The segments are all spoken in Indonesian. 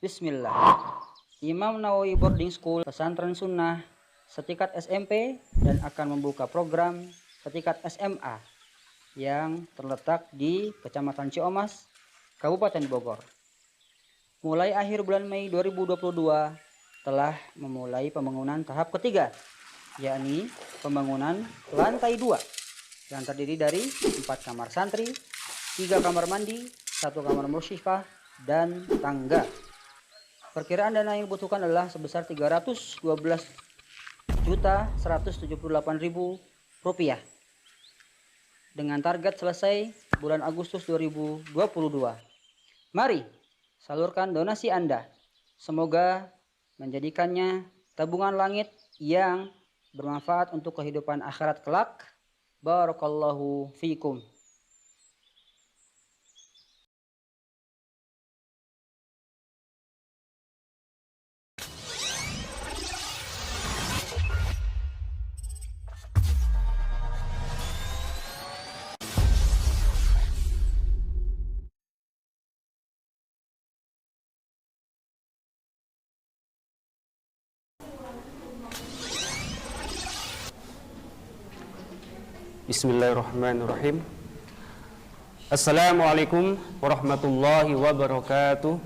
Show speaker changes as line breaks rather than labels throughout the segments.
Bismillah. Imam Nawawi Boarding School pesantren sunnah setingkat SMP dan akan membuka program setingkat SMA yang terletak di Kecamatan Ciomas, Kabupaten Bogor. Mulai akhir bulan Mei 2022 telah memulai pembangunan tahap ketiga, yakni pembangunan lantai 2 yang terdiri dari 4 kamar santri, 3 kamar mandi, 1 kamar musyifah, dan tangga. Perkiraan dana yang dibutuhkan adalah sebesar Rp312.178.000 dengan target selesai bulan Agustus 2022. Mari salurkan donasi Anda. Semoga menjadikannya tabungan langit yang bermanfaat untuk kehidupan akhirat kelak. Barakallahu fiikum.
Bismillahirrahmanirrahim. Assalamualaikum warahmatullahi wabarakatuh.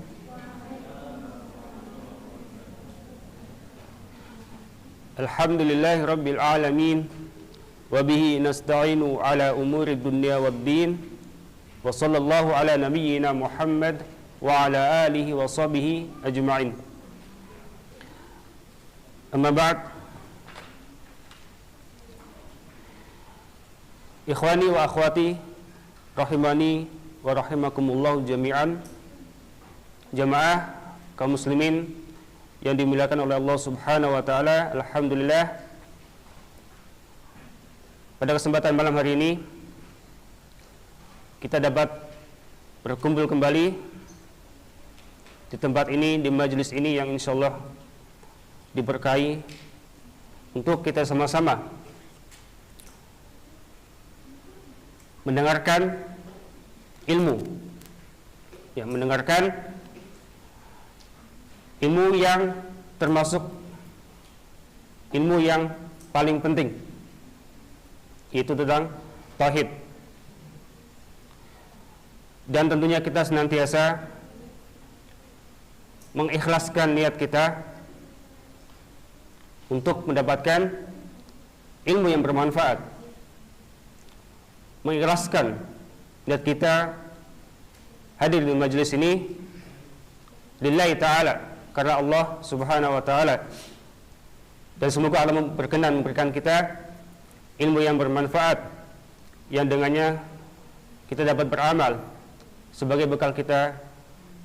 Alhamdulillahi rabbil alamin. Wabihi nasta'inu ala umuri dunya waddin. Wa sallallahu ala nabiyyina Muhammad wa ala alihi wa sahbihi ajma'in. Amma ba'd. Ikhwani wa akhwati rahimani wa rahimakumullah jami'an. Jamaah kaum muslimin yang dimuliakan oleh Allah Subhanahu wa taala, alhamdulillah pada kesempatan malam hari ini kita dapat berkumpul kembali di tempat ini, di majelis ini yang insyaallah diberkahi untuk kita sama-sama mendengarkan ilmu, ya, mendengarkan ilmu yang termasuk ilmu yang paling penting, yaitu tentang tauhid. Dan tentunya kita senantiasa mengikhlaskan niat kita untuk mendapatkan ilmu yang bermanfaat, mengikhlaskan niat kita hadir di majelis ini lillahi ta'ala, karena Allah Subhanahu wa ta'ala, dan semoga Allah berkenan memberikan kita ilmu yang bermanfaat yang dengannya kita dapat beramal sebagai bekal kita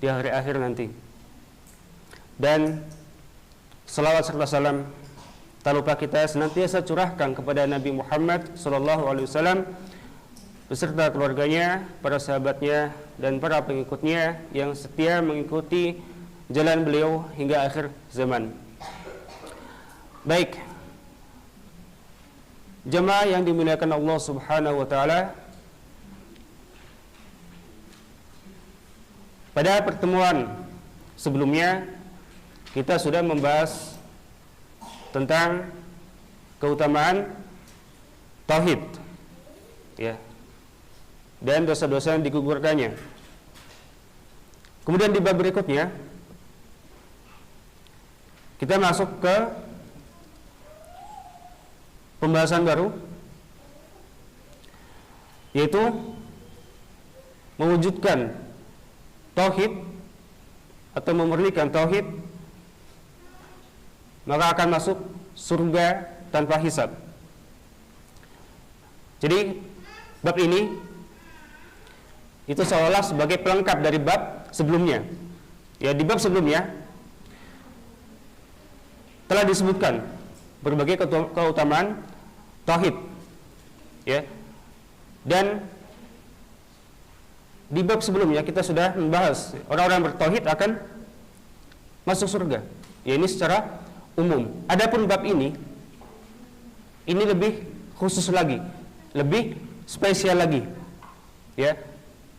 di hari akhir nanti. Dan salawat serta salam tak lupa kita senantiasa curahkan kepada Nabi Muhammad SAW beserta keluarganya, para sahabatnya, dan para pengikutnya yang setia mengikuti jalan beliau hingga akhir zaman. Baik, jemaah yang dimuliakan Allah Subhanahu wa taala, pada pertemuan sebelumnya kita sudah membahas tentang keutamaan tauhid, ya, dan dosa-dosa yang digugurkannya. Kemudian di bab berikutnya kita masuk ke pembahasan baru, yaitu mewujudkan tauhid atau memurnikan tauhid, maka akan masuk surga tanpa hisab. Jadi bab ini itu seolah sebagai pelengkap dari bab sebelumnya. Ya, di bab sebelumnya telah disebutkan berbagai keutamaan tauhid, ya. Dan di bab sebelumnya kita sudah membahas orang-orang bertauhid akan masuk surga. Ya, ini secara umum. Adapun bab ini lebih khusus lagi, lebih spesial lagi, ya,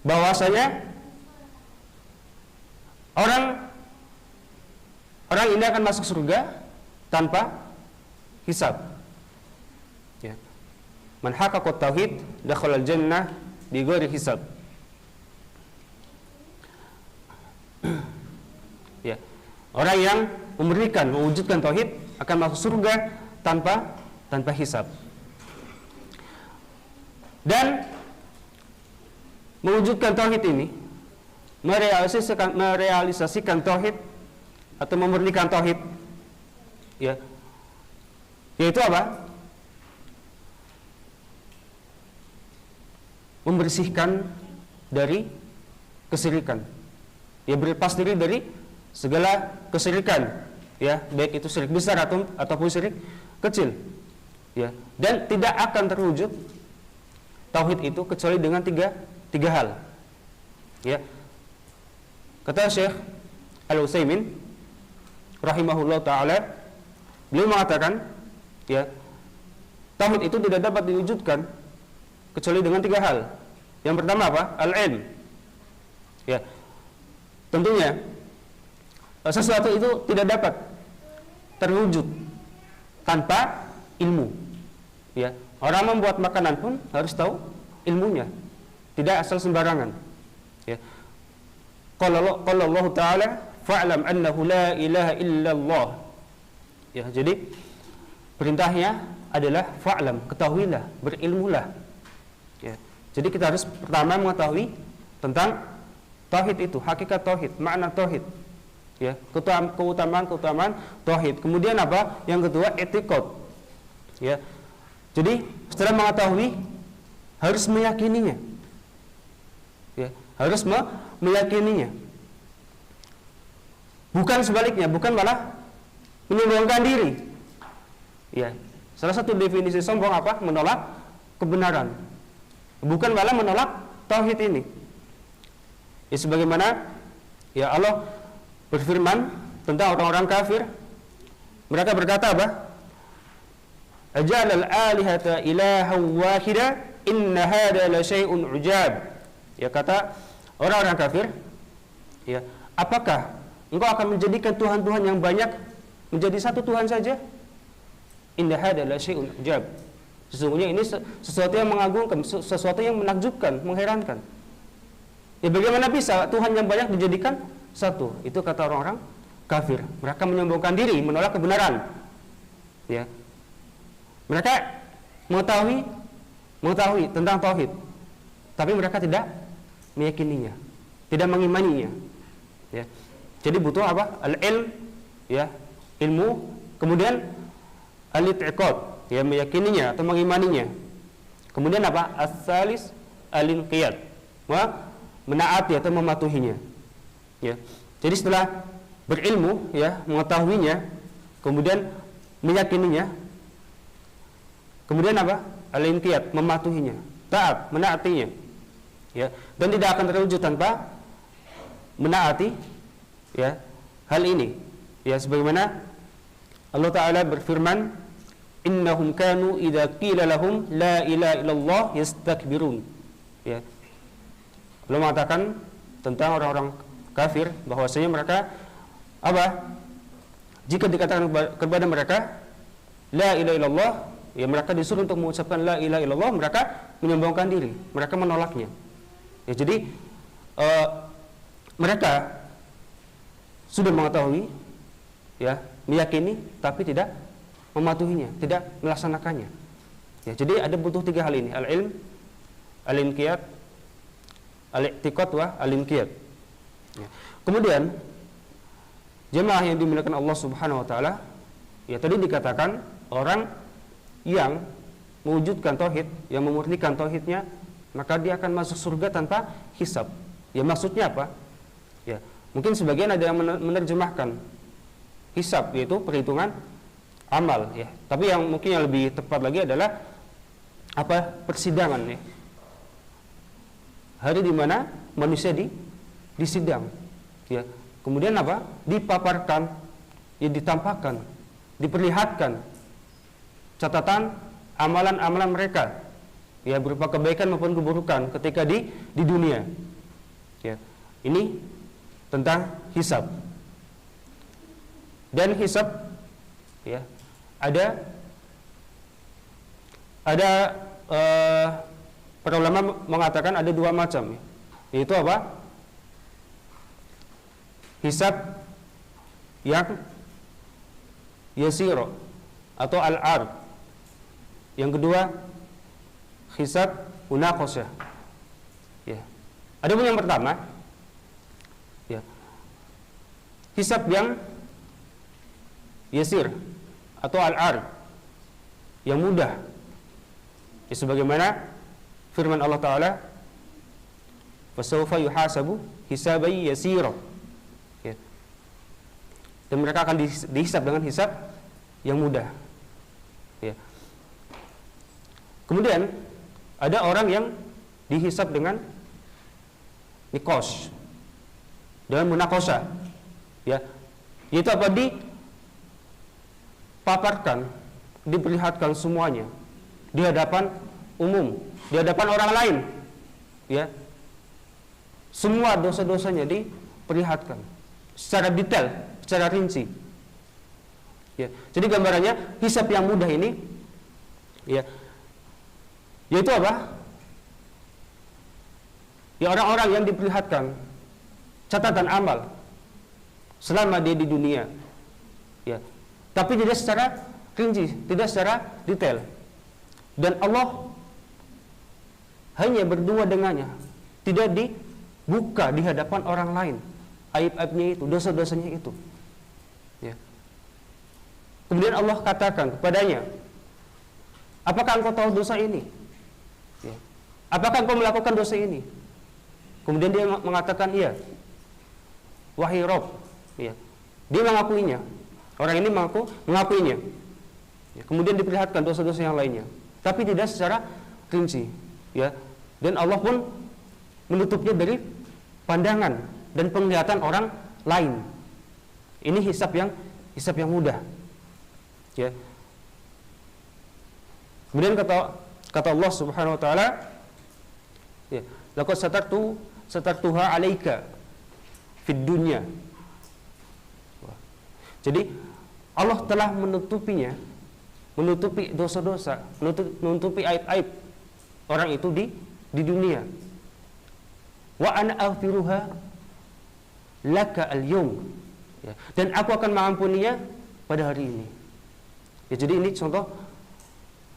bahwasanya orang orang ini akan masuk surga tanpa hisab. Ya. Man haqqaqa tauhid dakhala al-jannah bighairi hisab. Ya. Orang yang mewujudkan tauhid akan masuk surga tanpa hisab. Dan mewujudkan tauhid ini, merealisasikan tauhid atau memurnikan tauhid, ya, yaitu apa? Membersihkan dari kesyirikan, ya, berlepas diri dari segala kesyirikan, ya, baik itu syirik besar ataupun syirik kecil, ya, dan tidak akan terwujud tauhid itu kecuali dengan tiga hal, ya. Kata Syekh Al-Utsaimin rahimahullah taala, beliau mengatakan, ya, tauhid itu tidak dapat diwujudkan kecuali dengan tiga hal. Yang pertama apa? Al-ilm. Ya. Tentunya sesuatu itu tidak dapat terwujud tanpa ilmu. Ya. Orang membuat makanan pun harus tahu ilmunya. Tidak asal sembarangan. Ya. Qala Allah taala fa'lam annahu la ilaha illallah. Ya, jadi perintahnya adalah fa'lam, ketahuilah, berilmulah. Ya. Jadi kita harus pertama mengetahui tentang tauhid itu, hakikat tauhid, makna tauhid. Ya, keutamaan tauhid. Kemudian apa? Yang kedua, i'tiqad. Ya. Jadi setelah mengetahui harus meyakininya. Ya, harus meyakininya. Bukan sebaliknya, bukan malah menyombongkan diri. Ya, salah satu definisi sombong apa? Menolak kebenaran. Bukan malah menolak tauhid ini. Ya, sebagaimana ya Allah berfirman tentang orang-orang kafir. Mereka berkata apa? Ajalal alihata ilahan wahida inna hada la syai'un ujab. Ya, kata orang-orang kafir, ya, apakah engkau akan menjadikan Tuhan-Tuhan yang banyak menjadi satu Tuhan saja? Inna hada la syai'un ujab. Sesungguhnya ini sesuatu yang mengagumkan, sesuatu yang menakjubkan, mengherankan. Ya, bagaimana bisa Tuhan yang banyak dijadikan satu? Itu kata orang-orang kafir. Mereka menyombongkan diri, menolak kebenaran. Ya. Mereka mengetahui tentang tauhid, tapi mereka tidak meyakininya, tidak mengimaninya. Ya. Jadi butuh apa? Al-ilm, ya, ilmu, kemudian al-i'tiqad, ya, meyakininya atau mengimaninya. Kemudian apa? As-salis al-inqiyad, menaati atau mematuhinya. Ya. Jadi setelah berilmu, ya, mengetahuinya, kemudian meyakininya, kemudian apa? Al-inqiyad, mematuhinya, taat, menaatinya. Ya, dan tidak akan terwujud tanpa menaati, ya, hal ini. Ya, sebagaimana Allah Ta'ala berfirman, innahum kanu idza qila lahum la ilaha illallah yastakbirun. Ya. Belum mengatakan tentang orang-orang kafir bahwasanya mereka apa? Jika dikatakan kepada mereka la ilaha illallah, ya, mereka disuruh untuk mengucapkan la ilaha illallah, mereka menyombongkan diri, mereka menolaknya. Ya, jadi mereka sudah mengetahui, ya, meyakini, tapi tidak mematuhinya, tidak melaksanakannya. Ya, jadi ada butuh tiga hal ini: al-ilm, al-inqiyad, al-i'tiqad wa al-inqiyad. Ya. Kemudian jemaah yang dimuliakan Allah Subhanahu wa taala, ya, tadi dikatakan orang yang mewujudkan tauhid, yang memurnikan tauhidnya, maka dia akan masuk surga tanpa hisab. Ya, maksudnya apa? Ya, mungkin sebagian ada yang menerjemahkan hisab yaitu perhitungan amal, ya. Tapi yang mungkin yang lebih tepat lagi adalah apa? Persidangan, ya. Hari di mana manusia disidang, ya. Kemudian apa? Dipaparkan, ya, ditampakkan, diperlihatkan catatan amalan-amalan mereka, ya, berupa kebaikan maupun keburukan ketika di dunia. Ya. Ini tentang hisab. Dan hisab, ya, ada para ulama mengatakan ada dua macam, ya. Yaitu apa? Hisab yang yasiro atau al-ard. Yang kedua, hisab munaqasyah. Ya. Adapun yang pertama, ya, hisab yang yasir atau al-ard, yang mudah. Ya, sebagaimana firman Allah Ta'ala, fasawfa yuhasabu hisabai yasira, ya. Dan mereka akan dihisab dengan hisab yang mudah, ya. Kemudian ada orang yang dihisab dengan nikos, dengan munaqasah, ya, yaitu apa? Dipaparkan, diperlihatkan semuanya di hadapan umum, di hadapan orang lain, ya. Semua dosa-dosanya diperlihatkan secara detail, secara rinci, ya. Jadi gambarannya hisab yang mudah ini, ya, yaitu apa? Ya, orang-orang yang diperlihatkan catatan amal selama dia di dunia, ya, tapi tidak secara rinci, tidak secara detail. Dan Allah hanya berdua dengannya, tidak dibuka di hadapan orang lain aib-aibnya itu, dosa-dosanya itu, ya. Kemudian Allah katakan kepadanya, apakah engkau tahu dosa ini? Ya. Apakah engkau melakukan dosa ini? Kemudian dia mengatakan iya, wahai Rabb, ya. Dia mengakuinya, orang ini mengakuinya, ya. Kemudian diperlihatkan dosa-dosa yang lainnya, tapi tidak secara rinci, ya. Dan Allah pun menutupnya dari pandangan dan penglihatan orang lain. Ini hisab yang mudah, ya. Kemudian kata Allah Subhanahu wa taala, ya, laqad satartuha 'alaika fid dunya. Jadi Allah telah menutupinya, menutupi dosa-dosa, menutupi aib-aib orang itu di dunia. Wa ana aghfiruha laka al-yawm, ya. Dan aku akan mengampuninya pada hari ini. Ya, jadi ini contoh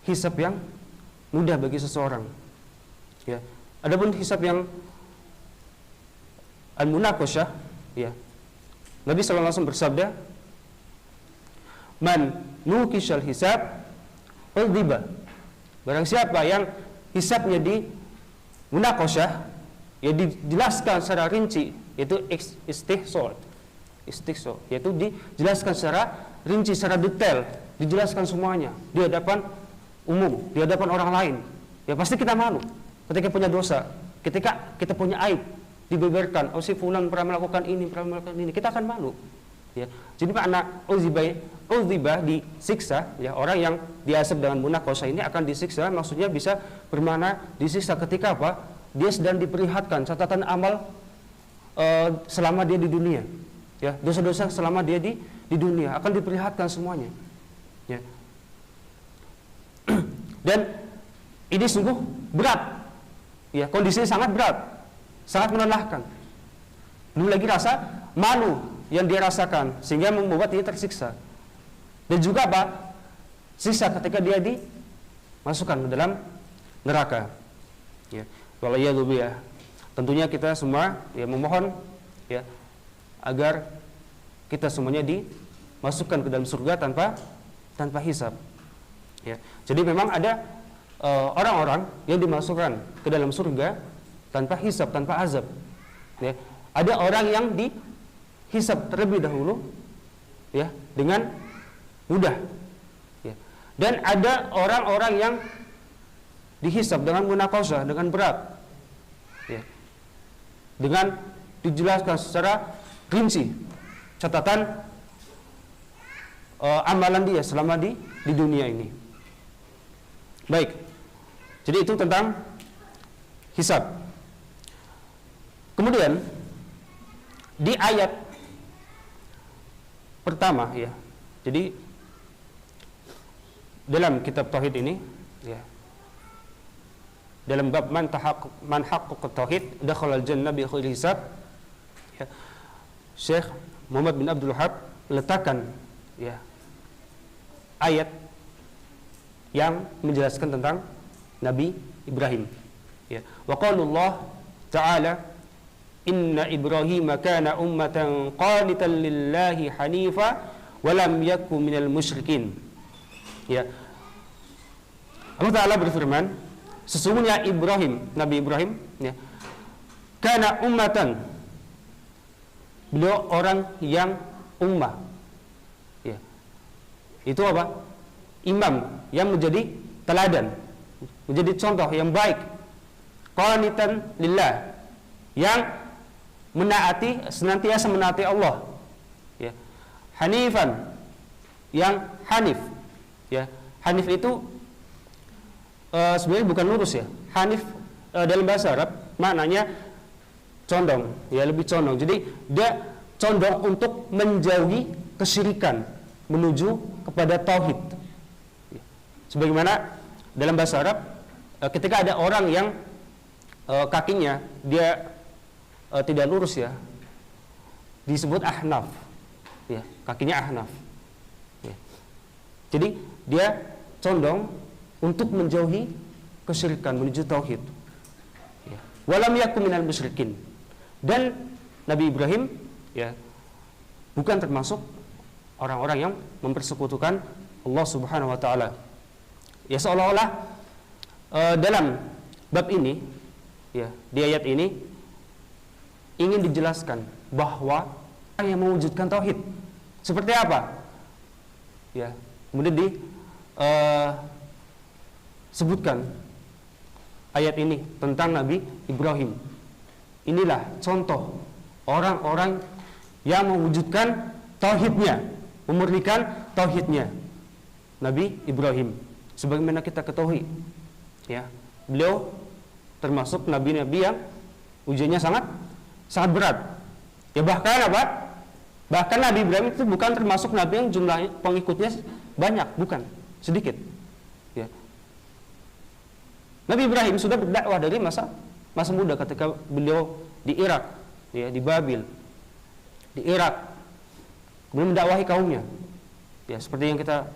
hisab yang mudah bagi seseorang, ya. Adapun hisab yang al-munaqasyah, ya, Nabi sallallahu alaihi wasallam bersabda, man nukishal hisab udhiba. Barang siapa yang hisabnya di munaqasyah, ya, dijelaskan secara rinci, yaitu istihsal, yaitu dijelaskan secara rinci, secara detail, dijelaskan semuanya di hadapan umum, di hadapan orang lain, ya, pasti kita malu ketika punya dosa, ketika kita punya aib dibeberkan, oh si fulan pernah melakukan ini, kita akan malu, ya. Jadi makna uzibah disiksa, ya, orang yang diasab dengan munaqasyah ini akan disiksa, maksudnya bisa bermakna disiksa ketika apa? Dia sedang diperlihatkan catatan amal selama dia di dunia, ya, dosa-dosa selama dia di dunia akan diperlihatkan semuanya, ya. Dan ini sungguh berat, ya, kondisinya sangat berat, sangat melelahkan. Belum lagi rasa malu yang dia rasakan sehingga membuat dia tersiksa. Dan juga apa? Siksa ketika dia dimasukkan ke dalam neraka, ya. Waliyadzubillah. Tentunya kita semua, ya, memohon, ya, agar kita semuanya dimasukkan ke dalam surga tanpa hisab, ya. Jadi memang ada orang-orang yang dimasukkan ke dalam surga tanpa hisab, tanpa azab, ya. Ada orang yang dihisab terlebih dahulu, ya, dengan mudah, ya. Dan ada orang-orang yang dihisab dengan munaqasyah, dengan berat, ya, dengan dijelaskan secara rinci catatan amalan dia selama di dunia ini. Baik, jadi itu tentang hisab. Kemudian di ayat pertama ya. Jadi dalam kitab tauhid ini ya, dalam bab man haqqaqa tauhid dakhala al-jannah bi ghairi hisab, ya, Syekh Muhammad bin Abdul Wahhab letakkan ya ayat yang menjelaskan tentang Nabi Ibrahim. Ya. Wa qaulullah ta'ala inna Ibrahim kana ummatan qanitan lillahi hanifa wa lam yakun minal musyrikin. Ya. Allah Ta'ala berfirman, sesungguhnya Ibrahim, Nabi Ibrahim, ya, kana ummatan, beliau orang yang ummah. Ya. Itu apa? Imam yang menjadi teladan, menjadi contoh yang baik. Qanitan lillah, yang menaati, senantiasa menaati Allah. Ya. Hanifan, yang hanif. Ya. Hanif itu sebenarnya bukan lurus ya. Hanif dalam bahasa Arab maknanya condong, ya, lebih condong. Jadi dia condong untuk menjauhi kesyirikan menuju kepada tauhid. Ya. Sebagaimana dalam bahasa Arab ketika ada orang yang kakinya dia tidak lurus ya, disebut ahnaf. Ya, kakinya ahnaf. Ya. Jadi dia condong untuk menjauhi kesyirikan menuju tauhid. Ya. Walam yakun minal musyrikin. Dan Nabi Ibrahim ya bukan termasuk orang-orang yang mempersekutukan Allah Subhanahu wa taala. Ya, seolah-olah dalam bab ini ya, di ayat ini ingin dijelaskan bahwa yang mewujudkan tauhid seperti apa? Ya, kemudian sebutkan ayat ini tentang Nabi Ibrahim. Inilah contoh orang-orang yang mewujudkan tauhidnya, memurnikan tauhidnya. Nabi Ibrahim, sebagaimana kita ketahui, ya, beliau termasuk nabi-nabi yang ujiannya sangat berat. Ya, bahkan apa? Bahkan Nabi Ibrahim itu bukan termasuk nabi yang jumlah pengikutnya banyak, bukan, sedikit. Ya. Nabi Ibrahim sudah berdakwah dari masa muda ketika beliau di Irak, ya, di Babil, di Irak, kemudian mendakwahi kaumnya. Ya, seperti yang kita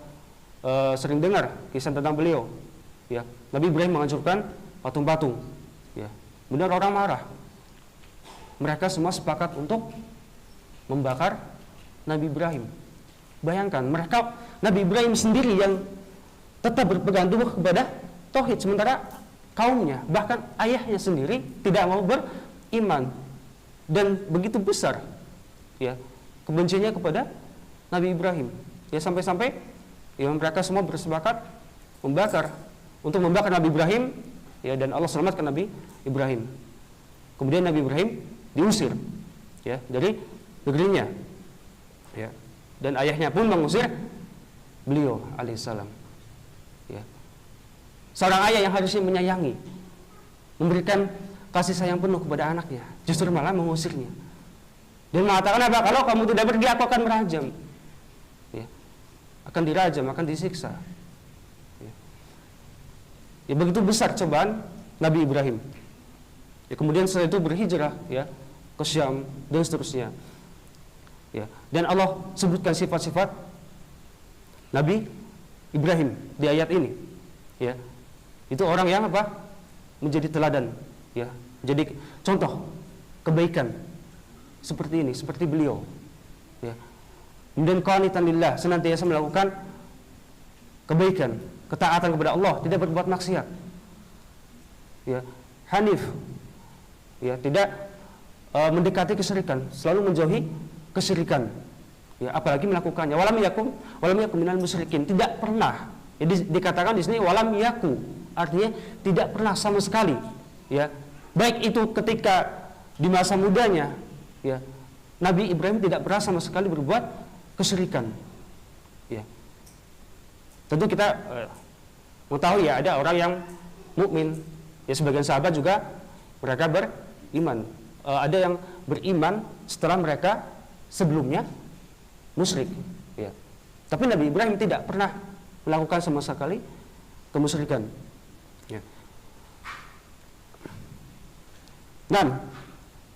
sering dengar kisah tentang beliau. Ya, Nabi Ibrahim menghancurkan patung-patung. Ya, kemudian orang marah. Mereka semua sepakat untuk membakar Nabi Ibrahim. Bayangkan, Nabi Ibrahim sendiri yang tetap berpegang teguh kepada tauhid, sementara kaumnya, bahkan ayahnya sendiri tidak mau beriman, dan begitu besar ya kebenciannya kepada Nabi Ibrahim. Ya, sampai-sampai ya mereka semua bersepakat untuk membakar Nabi Ibrahim, ya, dan Allah selamatkan Nabi Ibrahim. Kemudian Nabi Ibrahim diusir ya dari negerinya. Ya. Dan ayahnya pun mengusir beliau alaihissalam. Ya. Seorang ayah yang harusnya menyayangi, memberikan kasih sayang penuh kepada anaknya, justru malah mengusirnya. Dan mengatakan apa? Kalau kamu tidak pergi, aku akan merajam. Ya. Akan dirajam, akan disiksa. Ya. Ya, begitu besar cobaan Nabi Ibrahim. Ya, kemudian setelah itu berhijrah ya ke Syam dan seterusnya. Ya. Dan Allah sebutkan sifat-sifat Nabi Ibrahim di ayat ini. Ya. Itu orang yang apa? Menjadi teladan, ya, jadi contoh kebaikan seperti ini, seperti beliau. Ya. Kemudian qanitan lillah, senantiasa melakukan kebaikan, ketaatan kepada Allah, tidak berbuat maksiat. Ya. Hanif, ya, tidak mendekati kesyirikan, selalu menjauhi kesyirikan. Ya, apalagi melakukannya. Walam yakum minal musyrikin, tidak pernah. Jadi dikatakan di sini walam yaku, artinya tidak pernah sama sekali. Ya, baik itu ketika di masa mudanya, ya, Nabi Ibrahim tidak pernah sama sekali berbuat kesyirikan. Ya, tentu kita mengetahui ya ada orang yang mukmin. Ya, sebagian sahabat juga mereka beriman. Ada yang beriman setelah mereka sebelumnya musyrik, ya. Tapi Nabi Ibrahim tidak pernah melakukan sama sekali kemusyrikan, ya. Nah,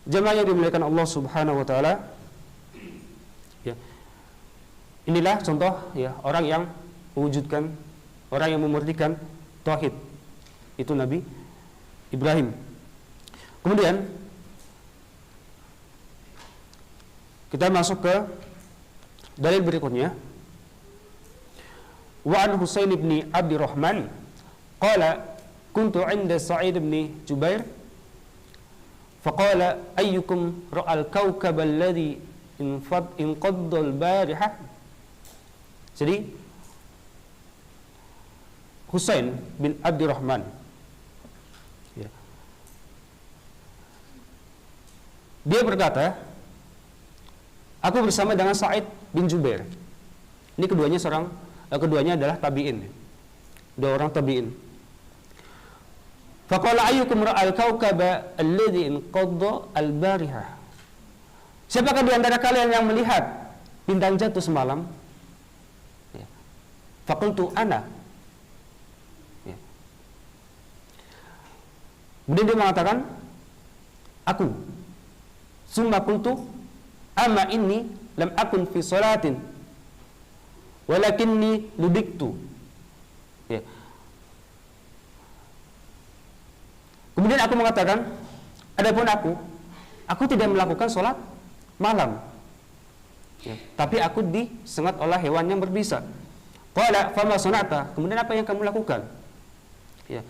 jemaah yang dimuliakan Allah Subhanahu wa taala, ya. Inilah contoh, ya, orang yang mewujudkan, orang yang memurnikan tauhid. Itu Nabi Ibrahim. Kemudian kita masuk ke dalil berikutnya. Wa an Husain bin Abdurrahman qala kuntu 'inda Sa'id bin Jubair faqala ayyukum ra'al kawkab alladhi inqadda al-barihah. Jadi Husain bin Abdurrahman, ya, dia berkata, aku bersama dengan Sa'id bin Jubair. Ini keduanya adalah tabi'in. Dua orang tabi'in. Faqala ayyukum ra'al kawkaba alladhi inqadda al-barihah. Siapakah di antara kalian yang melihat bintang jatuh semalam? Ya. Faqultu ana. Ya. Kemudian dia mengatakan, aku. Summa qultu amma inni lam akun fi salatin walakinni ludiktu. Ya. Kemudian aku mengatakan, adapun aku tidak melakukan sholat malam, ya, tapi aku disengat oleh hewan yang berbisa. Qala fama sana'ta, kemudian apa yang kamu lakukan? Ya.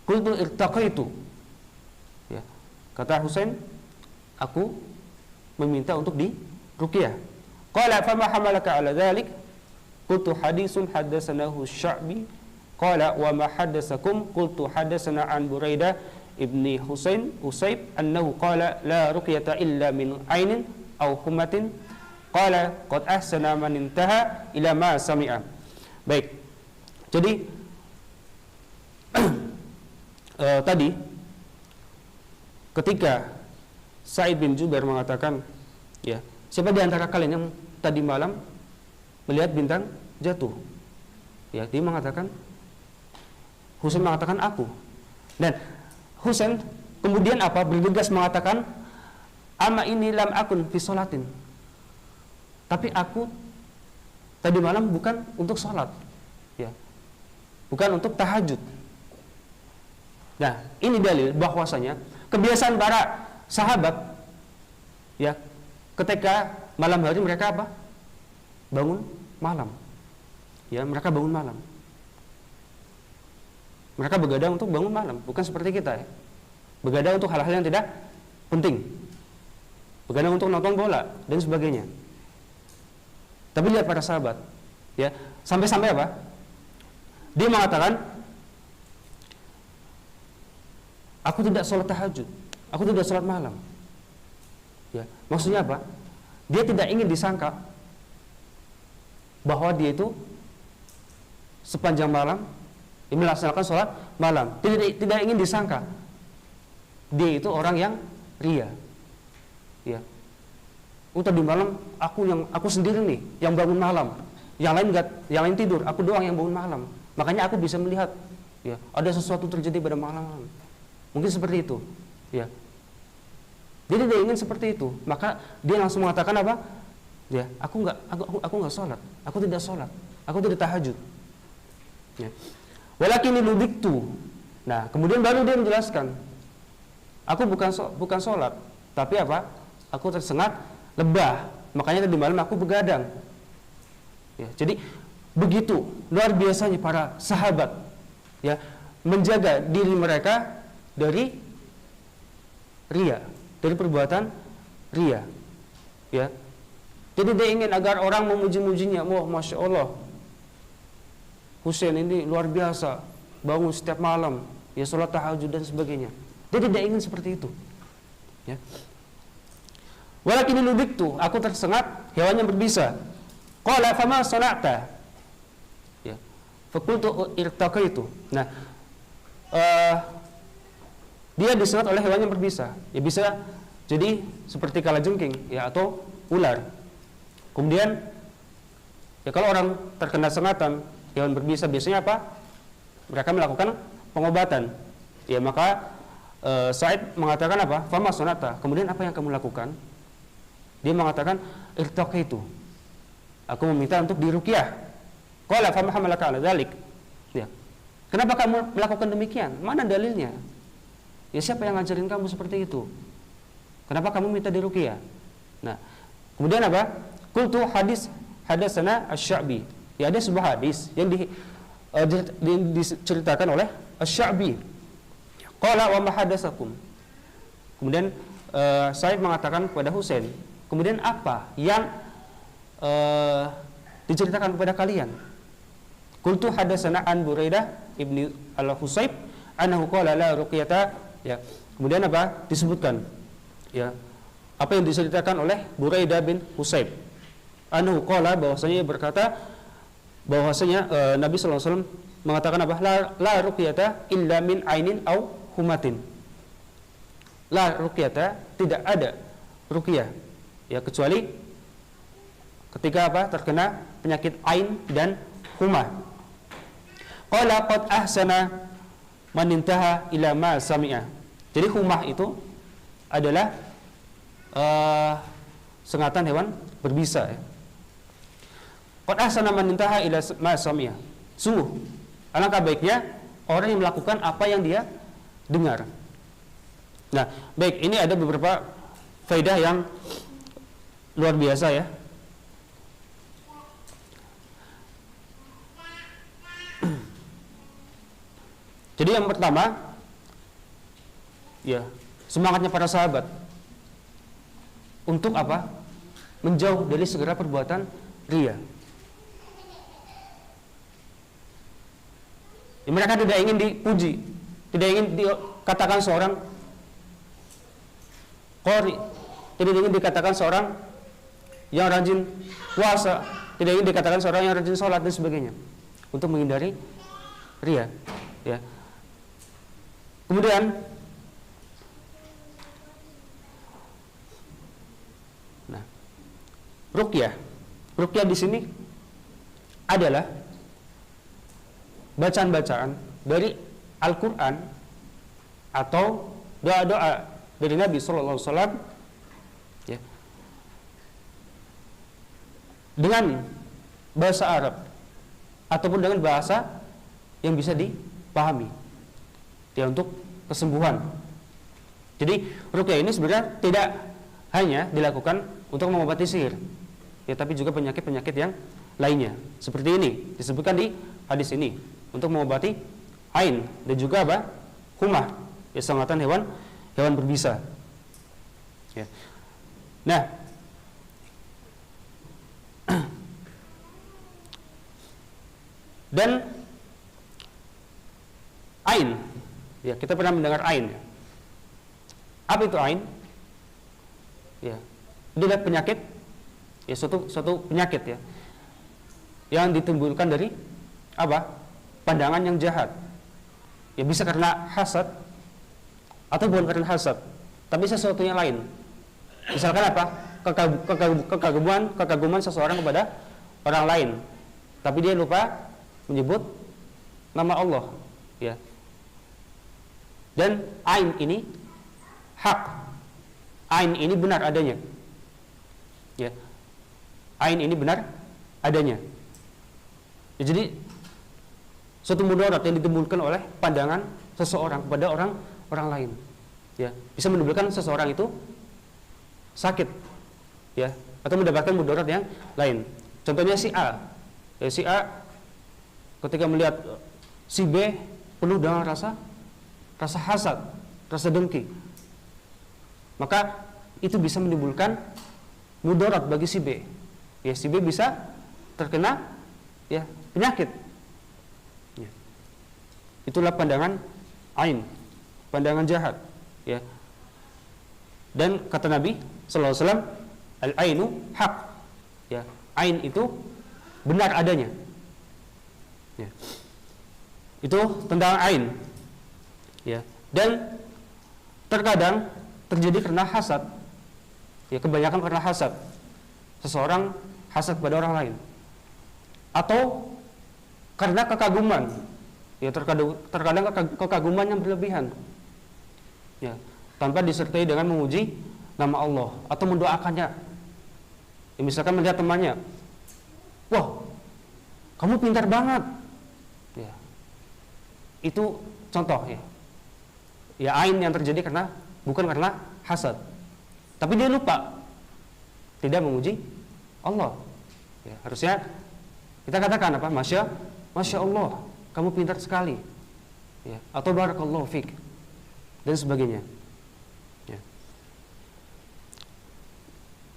Qultu irtaqaitu. Ya. Kata Husain, aku meminta untuk diruqyah. Qala fama hamalaka ala dzalik? Qultu hadisun haddatsanahu Sya'bi. Qala wa ma haddatsakum? Qultu haddatsana an Buraidah ibni Usayb annahu qala la ruqyata illa min ainin aw humatin. Qala qad ahsana man intaha ila ma sami'a. Baik. Jadi tadi ketika Sa'id bin Jubair mengatakan, ya, siapa di antara kalian yang tadi malam melihat bintang jatuh? Ya, dia mengatakan, Husain mengatakan aku. Dan Husain kemudian bergegas mengatakan, ama ini lam akun fi sholatin. Tapi aku tadi malam bukan untuk sholat, ya, bukan untuk tahajud. Nah, ini dalil bahwasanya kebiasaan para sahabat, ya, ketika malam hari mereka bangun malam, ya, mereka bangun malam. Mereka begadang untuk bangun malam, bukan seperti kita, ya. Begadang untuk hal-hal yang tidak penting. Begadang untuk nonton bola dan sebagainya. Tapi lihat para sahabat, ya, sampai-sampai dia mengatakan, aku tidak sholat tahajud, aku tidak sholat malam. Ya, maksudnya apa? Dia tidak ingin disangka bahwa dia itu sepanjang malam melaksanakan sholat malam. Tidak ingin disangka dia itu orang yang ria. Ya. Tadi malam aku sendiri nih yang bangun malam. Yang lain tidur, aku doang yang bangun malam. Makanya aku bisa melihat, ya, ada sesuatu terjadi pada malam. Mungkin seperti itu, ya. Dia tidak ingin seperti itu. Maka dia langsung mengatakan apa? Ya, aku enggak sholat. Aku tidak sholat. Aku tidak tahajud. Ya. Walakin ludiktu. Nah, kemudian baru dia menjelaskan, aku bukan sholat, tapi aku tersengat lebah, makanya tadi malam aku begadang. Ya, jadi begitu luar biasanya para sahabat, ya, menjaga diri mereka dari ria, dari perbuatan ria. Ya. Jadi dia ingin agar orang memuji-mujinya. Wah, Masya Allah, Husain ini luar biasa, bangun setiap malam, ya, sholat tahajud dan sebagainya. Dia tidak ingin seperti itu, ya. Walakin ludiktu, aku tersengat hewan yang berbisa. Qala fama sana'ta? Ya. Faqultu irtaqaitu. Nah, dia disengat oleh hewan yang berbisa. Ya, bisa jadi seperti kalajengking, ya, atau ular. Kemudian ya kalau orang terkena sengatan hewan berbisa, biasanya apa? Mereka melakukan pengobatan. Ya maka Sa'id mengatakan apa? Fama sonata. Kemudian apa yang kamu lakukan? Dia mengatakan irtaqaitu. Aku meminta untuk diruqyah. Qala fama hamalaka ala dzalik. Ya. Kenapa kamu melakukan demikian? Mana dalilnya? Ya siapa yang ngajarin kamu seperti itu? Kenapa kamu minta diruqyah? Nah, kemudian apa? Qultu hadasana Asy-Sya'bi. Ya ada sebuah hadis yang diceritakan oleh Asy-Sya'bi. Qala wa ma hadasakum. Kemudian Sa'id mengatakan kepada Husain, kemudian apa yang diceritakan kepada kalian? Qultu hadasana an Buraidah ibni al-Husayb annahu qala la ruqyata. Ya. Kemudian apa? Disebutkan ya apa yang diceritakan oleh Buraidah bin Husayb. Annahu qala, bahwasanya berkata bahwasanya Nabi sallallahu alaihi wasallam mengatakan apa? La ruqyata illa min ainin au humatin. La ruqyata, tidak ada ruqyah ya kecuali ketika apa? Terkena penyakit ain dan humah. Qala qad ahsana man intaha ila ma sami'a. Jadi humah itu adalah sengatan hewan berbisa ya. Qad ahsana man intaha ila ma sami'a. Sungguh alangkah baiknya orang yang melakukan apa yang dia dengar. Nah, baik, ini ada beberapa faedah yang luar biasa ya. Jadi yang pertama, ya, semangatnya para sahabat untuk apa? Menjauh dari segala perbuatan riya. Ya, mereka tidak ingin dipuji, tidak ingin dikatakan seorang qari, tidak ingin dikatakan seorang yang rajin puasa, tidak ingin dikatakan seorang yang rajin sholat dan sebagainya, untuk menghindari riya. Ya. Kemudian, nah, ruqyah di sini adalah bacaan-bacaan dari Al-Quran atau doa-doa dari Nabi Sallallahu Alaihi Wasallam ya, dengan bahasa Arab ataupun dengan bahasa yang bisa dipahami ya, untuk kesembuhan. Jadi ruqyah ini sebenarnya tidak hanya dilakukan untuk mengobati sihir ya, tapi juga penyakit-penyakit yang lainnya. Seperti ini disebutkan di hadis ini, untuk mengobati ain dan juga apa? Humah, ya, sengatan hewan berbisa. Ya. Nah, dan ain, ya, kita pernah mendengar ain. Apa itu ain? Ya, itu adalah penyakit, ya, suatu penyakit ya, yang ditimbulkan dari apa? Pandangan yang jahat. Ya, bisa karena hasad atau bukan karena hasad, tapi sesuatu yang lain. Misalkan apa? Kekaguman seseorang kepada orang lain, tapi dia lupa menyebut nama Allah, ya. Dan ain ini hak. Ain ini benar adanya. Ya. Ain ini benar adanya. Ya, jadi suatu mudarat yang ditimbulkan oleh pandangan seseorang kepada orang lain, ya, bisa menimbulkan seseorang itu sakit, ya, atau mendapatkan mudarat yang lain. Contohnya si A, ya, si A ketika melihat si B penuh dengan rasa hasad, rasa dengki, maka itu bisa menimbulkan mudarat bagi si B. Ya, si B bisa terkena, ya, penyakit. Itulah pandangan ain, pandangan jahat, ya. Dan kata Nabi sallallahu alaihi wasallam, al-ainu haq, ya, ain itu benar adanya, ya. Itu tentang ain, ya. Dan terkadang terjadi karena hasad, ya, kebanyakan karena hasad. Seseorang hasad pada orang lain, atau karena kekaguman, ya terkadang kekaguman yang berlebihan, ya, tanpa disertai dengan memuji nama Allah atau mendoakannya. Ya, misalkan melihat temannya, wah, kamu pintar banget, ya, itu contoh, ya ain yang terjadi bukan karena hasad, tapi dia lupa tidak memuji Allah. Ya, harusnya kita katakan apa? Masya Allah, kamu pintar sekali, ya, atau barakallahu fik dan sebagainya. Ya.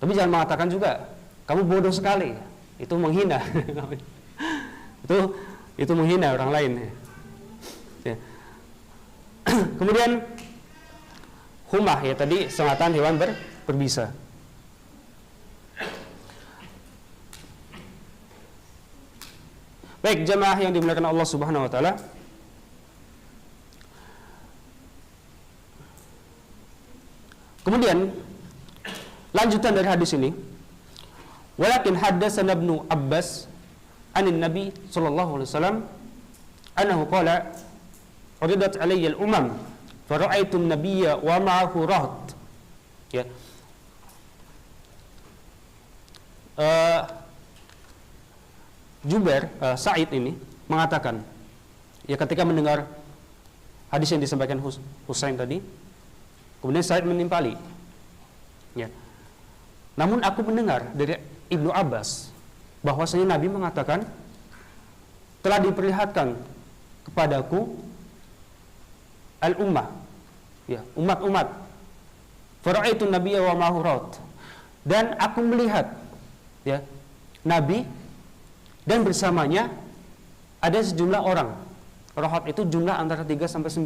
Tapi jangan mengatakan juga kamu bodoh sekali, itu menghina. itu menghina orang lain. Ya. Kemudian humah, ya, tadi sengatan hewan berbisa. Baik, jemaah yang dimuliakan Allah Subhanahu wa taala. Kemudian lanjutan dari hadis ini, walakin haddatsana Ibnu Abbas anin Nabi sallallahu alaihi wasallam annahu qala uridat alayya al-umam fara'aitu an-nabiyya wa ma'ahu rahat. Ya. Jubair Sa'id ini mengatakan, ya, ketika mendengar hadis yang disampaikan Husain tadi, kemudian Sa'id menimpali, ya, namun aku mendengar dari Ibnu Abbas bahwasanya Nabi mengatakan, telah diperlihatkan kepadaku al-ummah, ya, umat-umat, fara'aitu nabiyya wa ma'ahu rahat, dan aku melihat, ya, Nabi dan bersamanya ada sejumlah orang. Rahat itu jumlah antara 3 sampai 9.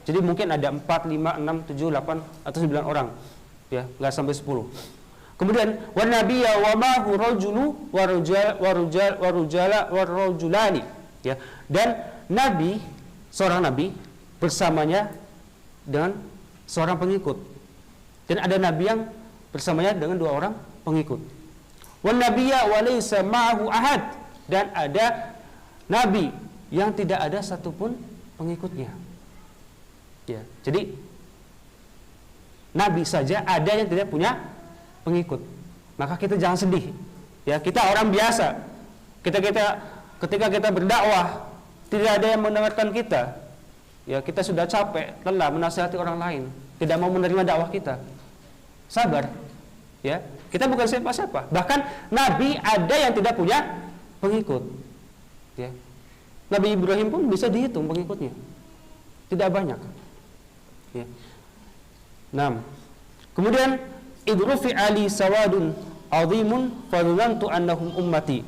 Jadi mungkin ada 4, 5, 6, 7, 8 atau 9 orang. Ya, enggak sampai 10. Kemudian wan nabiyya wa ma hu rajulu wa rajulani. Ya. Dan nabi, seorang nabi bersamanya dengan seorang pengikut. Dan ada nabi yang bersamanya dengan 2 orang pengikut. Wan nabiyya wa laysa ma'ahu ahad. Dan ada nabi yang tidak ada satupun pengikutnya. Ya, jadi nabi saja ada yang tidak punya pengikut. Maka kita jangan sedih. Ya, kita orang biasa. Ketika kita berdakwah tidak ada yang mendengarkan kita. Ya, kita sudah capek, lelah menasihati orang lain, tidak mau menerima dakwah kita. Sabar. Ya, kita bukan siapa-siapa. Bahkan nabi ada yang tidak punya pengikut, ya. Nabi Ibrahim pun bisa dihitung pengikutnya, tidak banyak, ya. Nah, kemudian idrufi ali sawadun azimun fadhantu annahum ummati,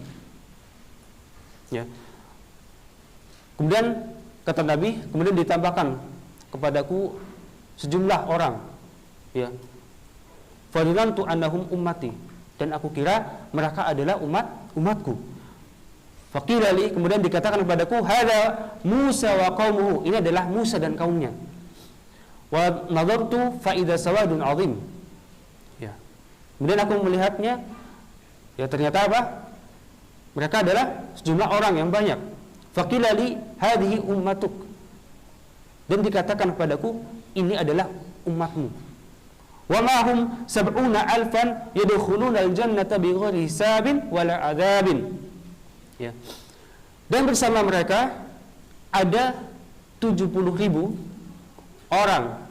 ya. Kemudian kata Nabi, kemudian ditambahkan kepadaku sejumlah orang, ya, fadhantu annahum ummati, dan aku kira mereka adalah umatku. Faqila li, kemudian dikatakan kepadaku, hadza Musa wa qaumuhu, ini adalah Musa dan kaumnya. Wa nadartu fa idza sawadun azim. Ya. Kemudian aku melihatnya, ya, ternyata apa? Mereka adalah sejumlah orang yang banyak. Faqila li hadhihi ummatuk. Dan dikatakan kepadaku, ini adalah umatmu. Wa ma hum sab'una alfan yadkhuluna al-jannata bighairi hisabin wala adzabin. Ya. Dan bersama mereka ada 70.000 orang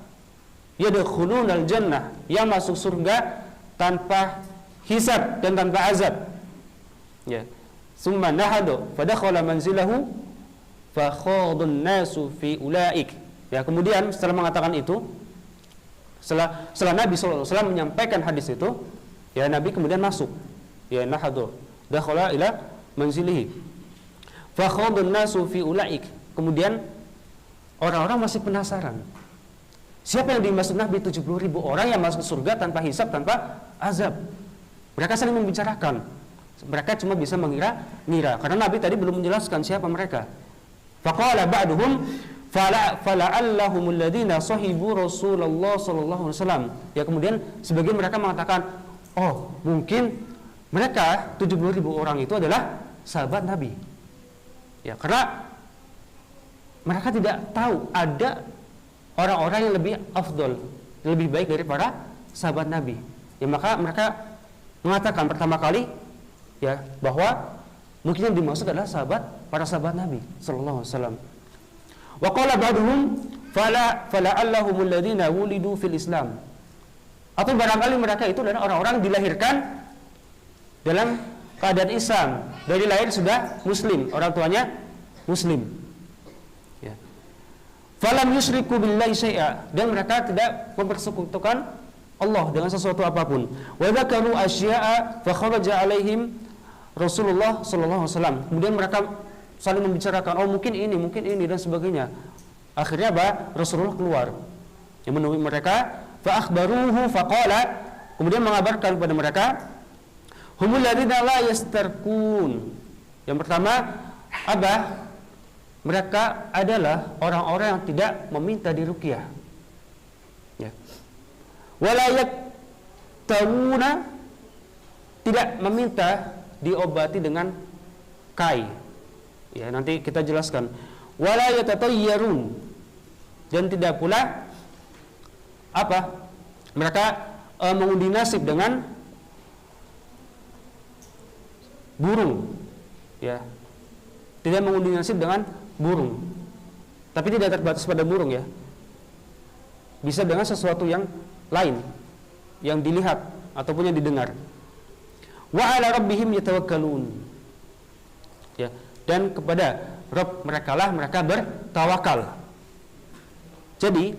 yadkhulunal jannah, yang masuk surga tanpa hisab dan tanpa azab. Ya. Summa nahadu fadakhala manzilahu fa khadun nasu fi ulaik. Ya, kemudian setelah mengatakan itu, setelah Nabi sallallahu alaihi wasallam menyampaikan hadis itu, ya, Nabi kemudian masuk. Ya, nahadu dakhala ila manzilihi fa khadun nasu fi ulaik. Kemudian orang-orang masih penasaran, siapa yang dimaksud Nabi? 70.000 orang yang masuk surga tanpa hisab, tanpa azab. Mereka saling membicarakan, mereka cuma bisa mengira-ngira karena Nabi tadi belum menjelaskan siapa mereka. Faqala ba'duhum fala'allahumul ladzina sahibu Rasulullah sallallahu alaihi wasallam. Ya, kemudian sebagian mereka mengatakan, oh, mungkin mereka 70.000 orang itu adalah sahabat Nabi. Ya, karena mereka tidak tahu ada orang-orang yang lebih afdol, lebih baik dari para sahabat Nabi. Ya, maka mereka mengatakan pertama kali ya bahwa mungkin yang dimaksud adalah para sahabat Nabi sallallahu alaihi wasallam. Wa qala ba'duhum fala'allahumul ladzina wulidu fil Islam. Atau barangkali mereka itu adalah orang-orang dilahirkan dalam keadaan Islam, dari lahir sudah muslim, orang tuanya muslim. Ya. Falam yusyriku billahi syai'a, dan mereka tidak mempersekutukan Allah dengan sesuatu apapun. Wa dzakaru asya'a fa kharaja alaihim Rasulullah sallallahu alaihi wasallam. Kemudian mereka saling membicarakan, oh mungkin ini dan sebagainya. Akhirnya Rasulullah keluar yang menemui mereka, fa akhbaruhu faqala, kemudian mengabarkan kepada mereka, humul ladzina la yastarqun. Yang pertama, mereka adalah orang-orang yang tidak meminta diruqyah. Ya. Wala yaktawuna, tidak meminta diobati dengan kai. Ya, nanti kita jelaskan. Wala yatatayyarun, dan tidak pula mereka mengundi nasib dengan burung. Ya. Tidak mengundi nasib dengan burung. Tapi tidak terbatas pada burung ya. Bisa dengan sesuatu yang lain yang dilihat ataupun yang didengar. Wa 'ala rabbihim yatawakkalun. Ya, dan kepada Rabb mereka lah mereka bertawakal. Jadi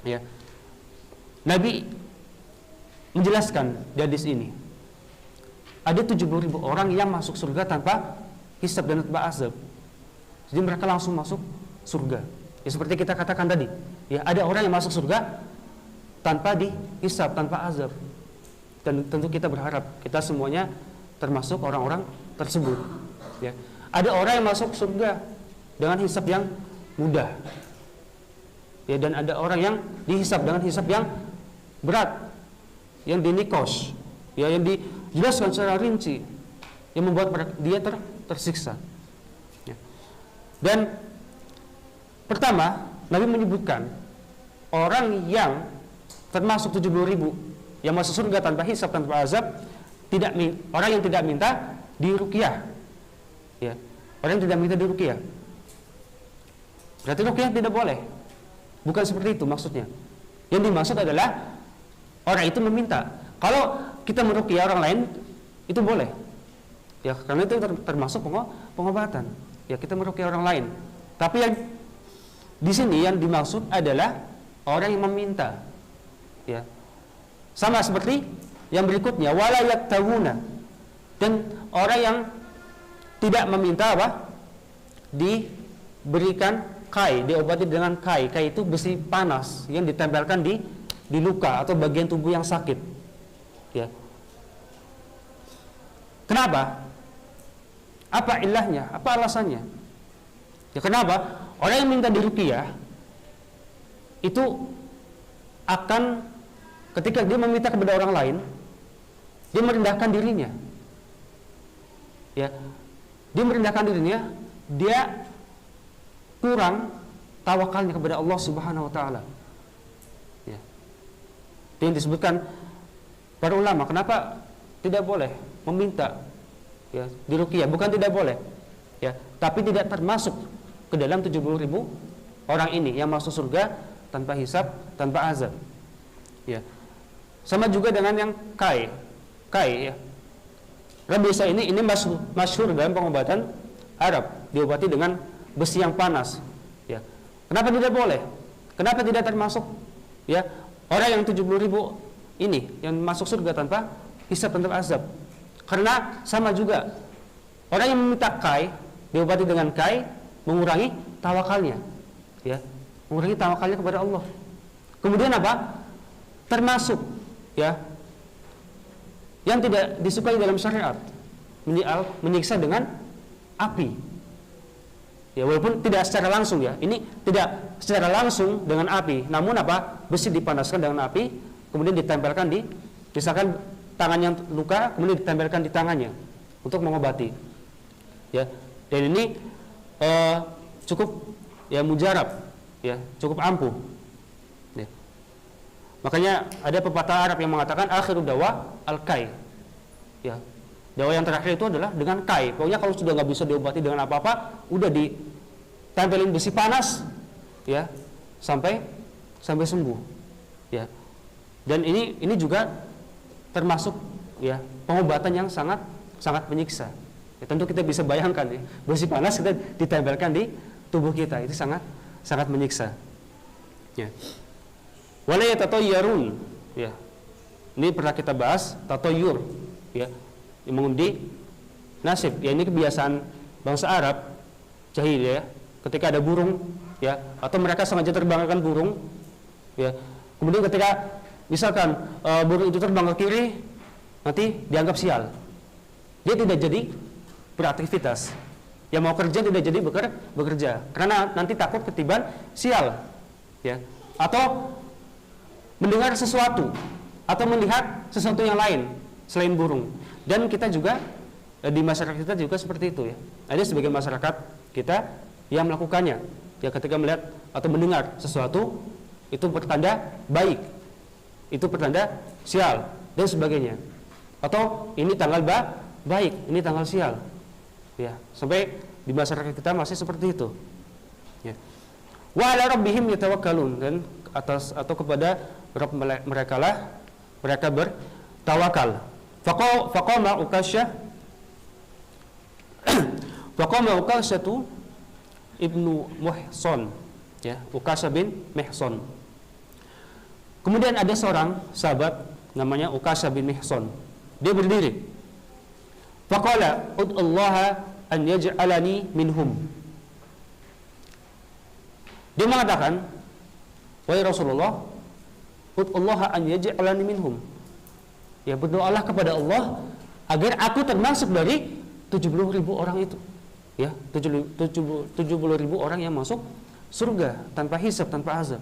ya, Nabi menjelaskan di hadis ini ada 70.000 orang yang masuk surga tanpa hisab dan tanpa azab. Jadi mereka langsung masuk surga. Ya seperti kita katakan tadi, ya ada orang yang masuk surga tanpa dihisab, tanpa azab. Dan tentu kita berharap kita semuanya termasuk orang-orang tersebut. Ya. Ada orang yang masuk surga dengan hisab yang mudah. Ya, dan ada orang yang dihisab dengan hisab yang berat, yang dinikos, ya, yang dijelaskan secara rinci, yang membuat dia tersiksa. Ya. Dan pertama, Nabi menyebutkan orang yang termasuk 70.000 yang masuk surga tanpa hisab, tanpa azab, orang yang tidak minta diruqyah. Ya. Orang yang tidak minta diruqyah. Berarti ruqyah tidak boleh. Bukan seperti itu maksudnya. Yang dimaksud adalah orang itu meminta. Kalau kita meruqyah orang lain itu boleh. Ya, karena itu termasuk pengobatan. Ya, kita meruqyah orang lain. Tapi yang di sini yang dimaksud adalah orang yang meminta. Ya. Sama seperti yang berikutnya, wala yaktawuna. Dan orang yang tidak meminta diberikan kai, diobati dengan kai. Kai itu besi panas yang ditempelkan di luka atau bagian tubuh yang sakit. Ya. Kenapa? Apa ilahnya? Apa alasannya? Ya, kenapa? Orang yang minta diruqyah itu akan, ketika dia meminta kepada orang lain, dia merendahkan dirinya. Ya. Dia merendahkan dirinya, dia kurang tawakalnya kepada Allah Subhanahu wa taala. Ya. Itu yang disebutkan para ulama, kenapa tidak boleh meminta ya diruqyah, bukan tidak boleh. Ya, tapi tidak termasuk ke dalam 70.000 orang ini yang masuk surga tanpa hisab, tanpa azab. Ya. Sama juga dengan yang kai ya. Rabisa ini masyhur dalam pengobatan Arab, diobati dengan besi yang panas. Ya. Kenapa tidak boleh? Kenapa tidak termasuk ya orang yang 70.000 ini yang masuk surga tanpa hisab, tanpa azab? Karena sama juga orang yang meminta kai, diobati dengan kai, mengurangi tawakalnya. Ya. Mengurangi tawakalnya kepada Allah. Kemudian apa? Termasuk ya yang tidak disukai dalam syariat, menyiksa dengan api. Ya, walaupun tidak secara langsung ya. Ini tidak secara langsung dengan api, namun besi dipanaskan dengan api, kemudian ditempelkan misalkan tangannya luka, kemudian ditempelkan di tangannya untuk mengobati. Ya, dan ini cukup ya mujarab, ya cukup ampuh. Ya. Makanya ada pepatah Arab yang mengatakan akhirud dawa al-kai. Ya, dawa yang terakhir itu adalah dengan kai. Pokoknya kalau sudah nggak bisa diobati dengan apa-apa, udah ditempelin besi panas, ya sampai sembuh. Ya, dan ini juga termasuk ya pengobatan yang sangat menyiksa. Ya, tentu kita bisa bayangkan ya, besi panas kita ditempelkan di tubuh kita, itu sangat menyiksa. Ya. Wala yatatayyarun. Ya. Ini pernah kita bahas tatayyur, ya. Yang mengundi nasib. Ya, ini kebiasaan bangsa Arab jahiliyah ya. Ketika ada burung, ya, atau mereka sengaja terbangkan burung, ya. Kemudian ketika misalkan burung itu terbang ke kiri, nanti dianggap sial. Dia tidak jadi beraktivitas. Yang mau kerja tidak jadi bekerja karena nanti takut ketiban sial, ya. Atau mendengar sesuatu atau melihat sesuatu yang lain selain burung. Dan kita juga di masyarakat kita juga seperti itu ya. Ada sebagian masyarakat kita yang melakukannya. Ya, ketika melihat atau mendengar sesuatu itu pertanda baik, itu pertanda sial dan sebagainya. Atau ini tanggal baik, ini tanggal sial. Ya, sampai di masyarakat kita masih seperti itu. Ya. Wa ala rabbihim yatawakkalun, dan atas atau kepada Rabb mereka lah mereka bertawakal. Faqama Ukasyah Faqama Ukasyatu ibnu Muhson, ya, Ukasyah bin Mihson. Kemudian ada seorang sahabat namanya Ukasyah bin Mihson. Dia berdiri. Faqala ud'ullaha an yaj'alani minhum. Dia mengatakan, wahai Rasulullah, ud'ullaha an yaj'alani minhum. Ya, berdoalah kepada Allah agar aku termasuk dari 70.000 orang itu. Ya, 70.000 orang yang masuk surga tanpa hisab, tanpa azab.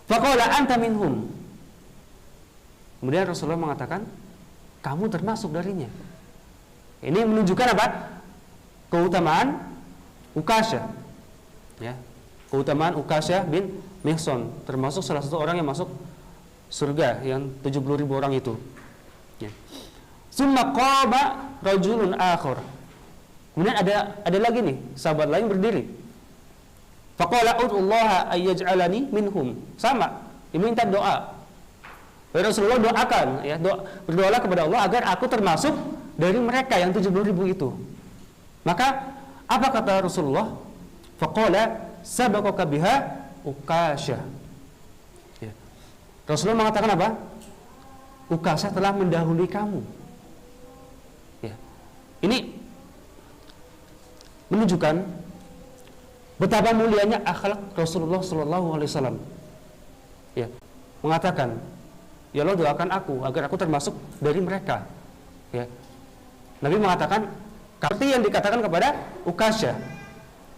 Faqala anta minhum. Kemudian Rasulullah mengatakan, kamu termasuk darinya. Ini menunjukkan apa? Keutamaan Ukasyah. Ya, keutamaan Ukasyah bin Mihson, termasuk salah satu orang yang masuk surga yang 70.000 orang itu. Ya. Summa qama rajulun akhar. Kemudian ada lagi nih, sahabat lain berdiri. Faqala ud'ullaha ay yaj'alani minhum. Sama, dia minta doa. Rasulullah doakan, ya, berdoalah kepada Allah agar aku termasuk dari mereka yang 70.000 itu. Maka apa kata Rasulullah? Faqala sabaqaka biha Ukasyah. Ya. Rasulullah mengatakan apa? Ukasyah telah mendahului kamu. Ya. Ini menunjukkan betapa mulianya akhlak Rasulullah SAW. Ya. Mengatakan, ya Allah doakan aku agar aku termasuk dari mereka. Ya. Nabi mengatakan seperti yang dikatakan kepada Ukasyah.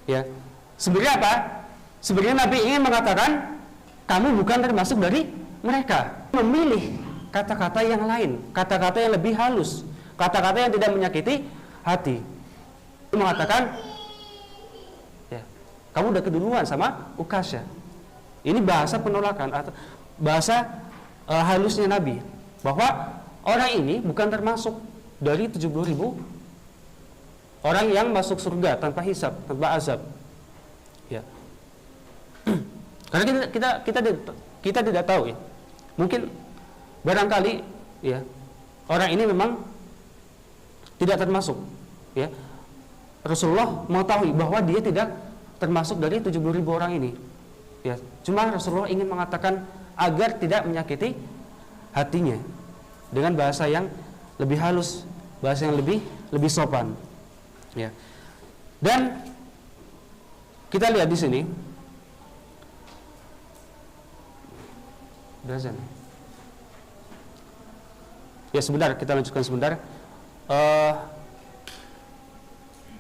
Ya. Sebenarnya apa? Sebenarnya Nabi ingin mengatakan kamu bukan termasuk dari mereka. Memilih kata-kata yang lain, kata-kata yang lebih halus, kata-kata yang tidak menyakiti hati. Dia mengatakan, ya, kamu udah keduluan sama Ukasyah. Ini bahasa penolakan atau bahasa halusnya Nabi, bahwa orang ini bukan termasuk dari 70.000 orang yang masuk surga tanpa hisab, tanpa azab. Ya. Karena kita tidak tahu ya. Mungkin barangkali ya orang ini memang tidak termasuk, ya. Rasulullah mengetahui bahwa dia tidak termasuk dari 70.000 orang ini. Ya, cuma Rasulullah ingin mengatakan agar tidak menyakiti hatinya dengan bahasa yang lebih halus, bahasa yang lebih sopan. Ya. Dan kita lihat di sini. Ya, sebentar, kita lanjutkan sebentar.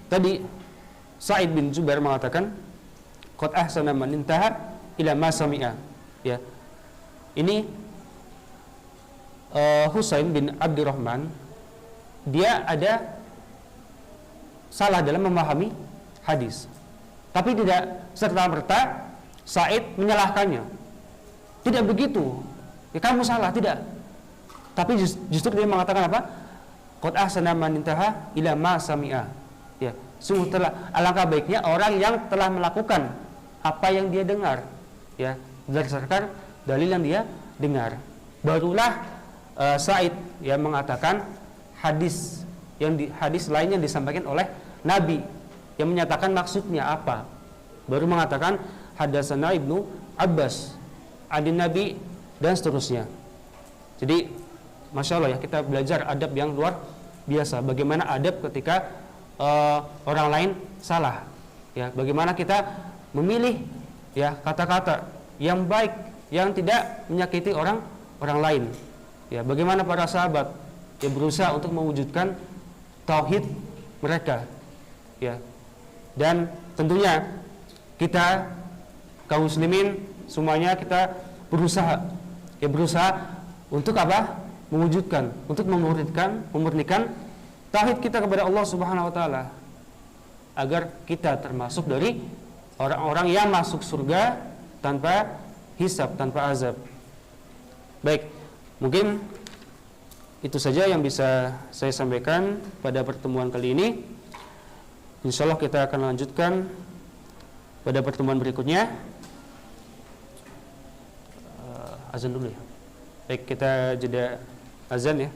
Tadi Sa'id bin Jubair mengatakan, qad ahsana man intaha ila ma sami'a. Ya. Ini Husain bin Abdurrahman, dia ada salah dalam memahami hadis, tapi tidak serta-merta Sa'id menyalahkannya. Tidak begitu, ya kamu salah, tidak. Tapi justru dia mengatakan apa? Qad ahsana man intaha ila ma sami'a. Ya, sungguh telah alangkah baiknya orang yang telah melakukan apa yang dia dengar, ya, berdasarkan dalil yang dia dengar. Barulah Sa'id yang mengatakan hadis hadis lain yang disampaikan oleh Nabi yang menyatakan maksudnya apa. Baru mengatakan hadatsana Ibnu Abbas adin Nabi dan seterusnya. Jadi Masya Allah ya, kita belajar adab yang luar biasa. Bagaimana adab ketika orang lain salah, ya, bagaimana kita memilih ya kata-kata yang baik yang tidak menyakiti orang lain, ya, bagaimana para sahabat ya berusaha untuk mewujudkan tauhid mereka, ya, dan tentunya kita kaum muslimin semuanya kita berusaha untuk apa? Mewujudkan, untuk memurnikan tauhid kita kepada Allah Subhanahu wa taala, agar kita termasuk dari orang-orang yang masuk surga tanpa hisab, tanpa azab. Baik, mungkin itu saja yang bisa saya sampaikan pada pertemuan kali ini. Insyaallah kita akan lanjutkan pada pertemuan berikutnya. Azan dulu ya. Baik, kita jeda azan ya.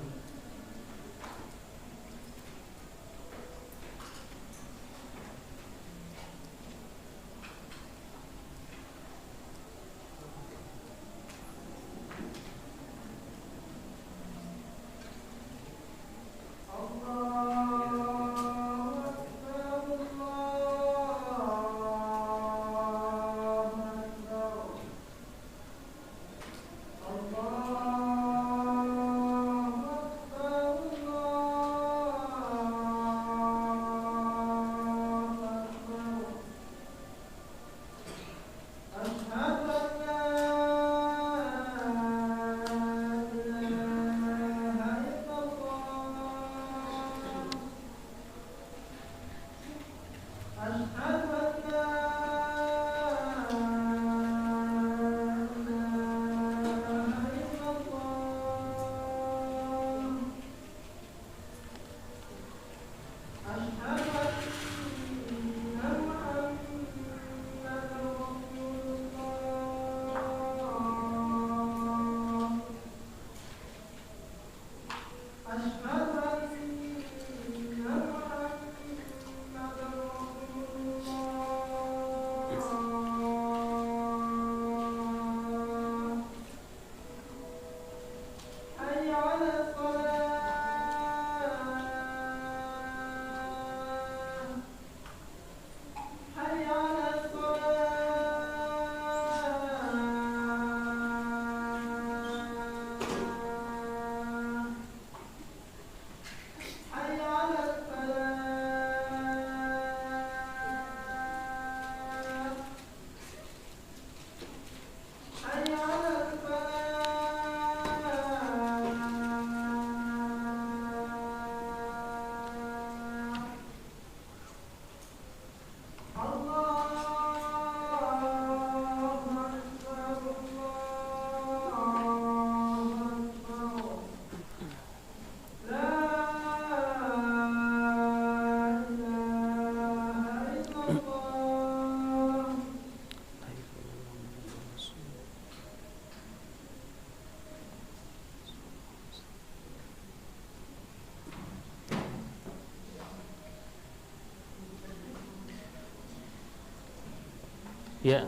Ya,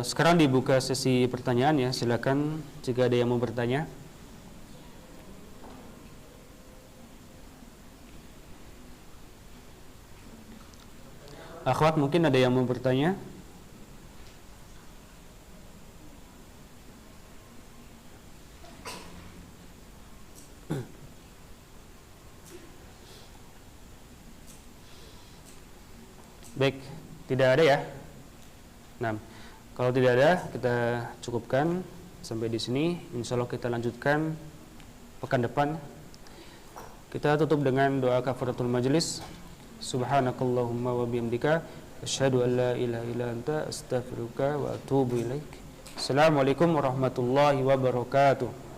sekarang dibuka sesi pertanyaan ya. Silakan jika ada yang mau bertanya. Akhwat, mungkin ada yang mau bertanya? Baik, tidak ada ya. Nah, kalau tidak ada, kita cukupkan sampai di sini. Insya Allah kita lanjutkan pekan depan. Kita tutup dengan doa kafaratul majelis. Subhanakallahumma wa bihamdika asyhadu an la ilaha illa anta astaghfiruka wa atubu ilaik. Assalamualaikum warahmatullahi wabarakatuh.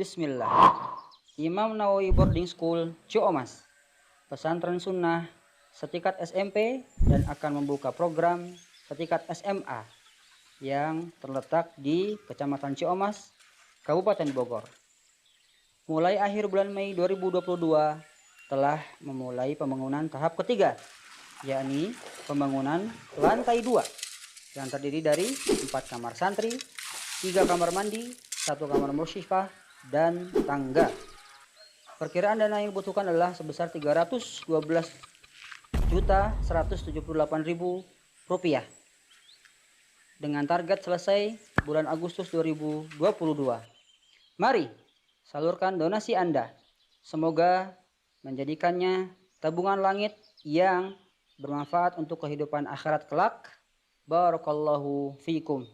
Bismillah. Imam Nawawi Boarding School Ciomas, pesantren sunnah setingkat SMP dan akan membuka program setingkat SMA yang terletak di Kecamatan Ciomas, Kabupaten Bogor. Mulai akhir bulan Mei 2022 telah memulai pembangunan tahap ketiga, yakni pembangunan lantai 2 yang terdiri dari 4 kamar santri, 3 kamar mandi, 1 kamar musyifah, dan tangga. Perkiraan dana yang dibutuhkan adalah sebesar Rp312.178.000 dengan target selesai bulan Agustus 2022. Mari salurkan donasi Anda. Semoga menjadikannya tabungan langit yang bermanfaat untuk kehidupan akhirat kelak. Barakallahu fiikum.